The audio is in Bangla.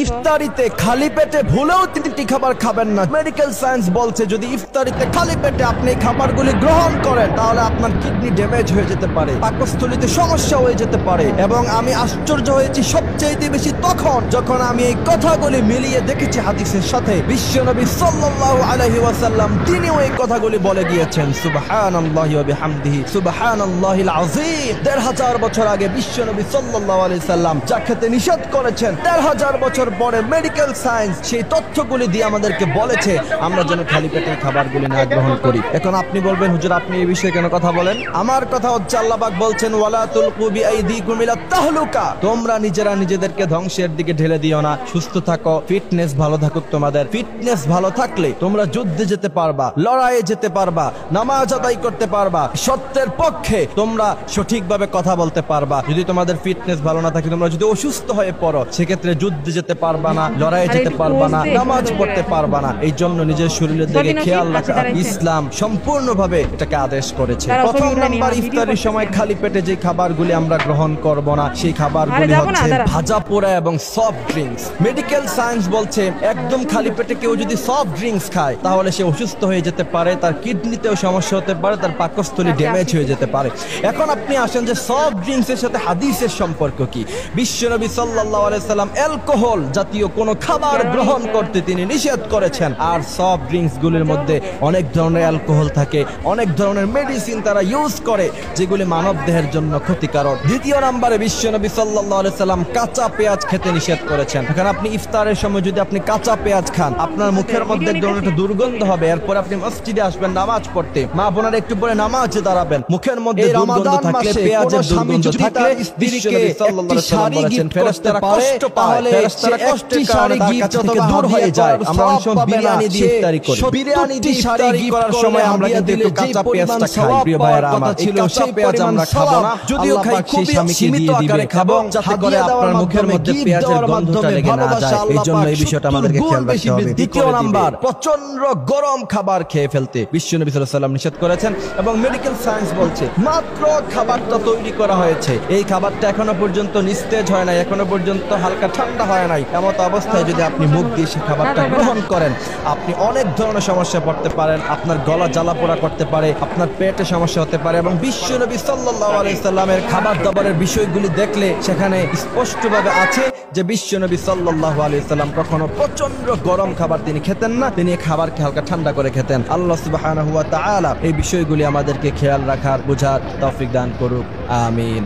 ইফতারিতে খালি পেটে ভুলেও 3টি খাবার খাবেন না। মেডিকেল সায়েন্স বলছে যদি ইফতারিতে খালি পেটে আপনি এই খাবারগুলি গ্রহণ করেন তাহলে আপনার কিডনি ড্যামেজ হয়ে যেতে পারে, পাকস্থলীতে সমস্যা হয়ে যেতে পারে। এবং আমি আশ্চর্য হয়েছি সবচেয়ে বেশি তখন যখন আমি এই কথাগুলি মিলিয়ে দেখেছি হাদিসের সাথে। বিশ্বনবী সাল্লাল্লাহু আলাইহি ওয়াসাল্লাম তিনিও এই কথাগুলি বলে গিয়েছেন, সুবহানাল্লাহি ওয়া বিহামদিহি সুবহানাল্লাহিল আযীম। ১৫০০ বছর আগে বিশ্বনবী সাল্লাল্লাহু আলাইহি সাল্লাম যা খেতে নিষেধ করেছেন, ১৫০০ বছর পরে মেডিকেল সায়েন্স সেই তথ্যগুলি দিয়ে আমাদেরকে বলেছে আমরা যেন খালি পেটে খাবারগুলি না গ্রহণ করি। এখন আপনি বলবেন হুজুর আপনি এই বিষয়ে কেন কথা বলেন? আমার কথা হচ্ছে আল্লাহ পাক বলছেন ওয়ালা তুলকু বিআইদিকুম ইলা তাহলুকা, তোমরা নিজেরা নিজেদেরকে ধ্বংসের দিকে ঢেলে দিও না। সুস্থ থাকো, ফিটনেস ভালো থাকুক তোমাদের। ফিটনেস ভালো থাকলে তোমরা যুদ্ধে যেতে পারবা, লড়াইয়ে যেতে পারবা, নামাজ আদায় করতে পারবা, সত্যের পক্ষে তোমরা সঠিকভাবে কথা বলতে পারবা। যদি তোমাদের ফিটনেস ভালো না থাকে, তোমরা যদি অসুস্থ হয়ে পড়ো, সেক্ষেত্রে যুদ্ধে যেতে পারবা না, লড়াইয়ে যেতে পারবা না, নামাজ পড়তে পারবা না। এই জন্য নিজের শরীরের দিকে খেয়াল রাখা ইসলাম সম্পূর্ণভাবে এটাকে আদেশ করেছে। প্রথম নাম্বার, ইফতারের সময় খালি পেটে যে খাবারগুলি আমরা গ্রহণ করব না সেই খাবারগুলি হচ্ছে ভাজা পোড়া এবং সফট ড্রিঙ্কস। মেডিকেল সায়েন্স বলছে একদম খালি পেটে কেউ যদি সফট ড্রিঙ্কস খায় তাহলে সে অসুস্থ হয়ে যেতে পারে, তার কিডনিতেও সমস্যা হতে পারে, তার পাকস্থলী ড্যামেজ হয়ে যেতে পারে। এখন আপনি আসেন যে সফট ড্রিঙ্কস এর সাথে হাদিসের সম্পর্ক কি? বিশ্বনবী সাল্লাল্লাহু আলাইহি সাল্লাম অ্যালকোহল জাতীয় কোনো খাবার গ্রহণ করতে তিনি নিষেধ করেছেন। আর সফট ড্রিঙ্কস গুলির মধ্যে অনেক ধরনের অ্যালকোহল থাকে, অনেক ধরনের মেডিসিন তারা ইউজ করে যেগুলি মানব দেহের জন্য ক্ষতিকারক। দ্বিতীয় নম্বরে বিশ্বনবী সাল্লাল্লাহু আলাইহি সাল্লাম কাঁচা পেঁয়াজ খেতে নিষেধ করেছেন। এখন আপনি ইফতারের সময় যদি আপনি কাঁচা পেঁয়াজ খান, আপনার মুখের মধ্যে এক ধরনের একটা দুর্গন্ধ হবে। এরপর আপনি মসজিদে আসবেন নামাজ পড়তে, মা বোনেরা একটু পরে নামাজে দাঁড়াবেন, মুখের মধ্যে দুর্গন্ধ থাকলে, পেঁয়াজের দুর্গন্ধ থাকলে বিশ্বনবী সাল্লাল্লাহু আলাইহি সাল্লাম বলেছেন ফেরেশতারা কষ্ট পায়, ফেরেশতারা কষ্টের কারণে তার কাছে থেকে দূর হয়ে যায়। আমরা অনেক সময় বিরিয়ানি দিয়ে ইফতারি করি, বিরিয়ানি দিয়ে ইফতারি করার সময় আমরা কিন্তু একটু কাঁচা পেঁয়াজটা খাই। প্রিয় ভাইরা আমার, ছিল সেই পেঁয়াজ আমরা খাবো না, যদিও খাই খুবই সীমিত আকারে খাবো, যাতে করে আপনার মুখের মধ্যে পেঁয়াজের গন্ধটা লেগে না যায়। এই জন্য এই বিষয়টা আমাদেরকে খেয়াল রাখতে হবে। দ্বিতীয় নাম্বার, প্রচন্ড গরম খাবার খেয়ে ফেলতে বিশ্বনবী সাল্লাল্লাহু আলাইহি সাল্লাম নিষেধ করেছেন। এবং মেডিকেল সায়েন্স বলছে মাত্র খাবারটা তৈরি করা হয়েছে, এই খাবারটা এখনো পর্যন্ত নিস্তেজ হয় নাই, এখনো পর্যন্ত হালকা ঠান্ডা হয় নাই, এমত অবস্থায় যদি আপনি মুখ দিয়ে সে খাবারটা গ্রহণ করেন আপনি অনেক ধরনের সমস্যা পড়তে পারেন। আপনার গলা জ্বালা পোড়া করতে পারে, আপনার পেটে সমস্যা হতে পারে। এবং বিশ্বনবী সাল্লাল্লাহু আলাইহি সাল্লামের খাবার দাবারের বিষয়গুলি দেখলে সেখানে স্পষ্টভাবে আছে যে বিশ্বনবী সাল্লাল্লাহু আলাইহি সাল্লাম কখনো প্রচন্ড গরম খাবার তিনি খেতেন না, তিনি খাবারকে হালকা ঠান্ডা করে খেতেন। আল্লাহ সুবহানাহু ওয়া তাআলা এই বিষয়গুলি আমাদেরকে খেয়াল রাখার, বোঝার তৌফিক দান করুক। আমিন।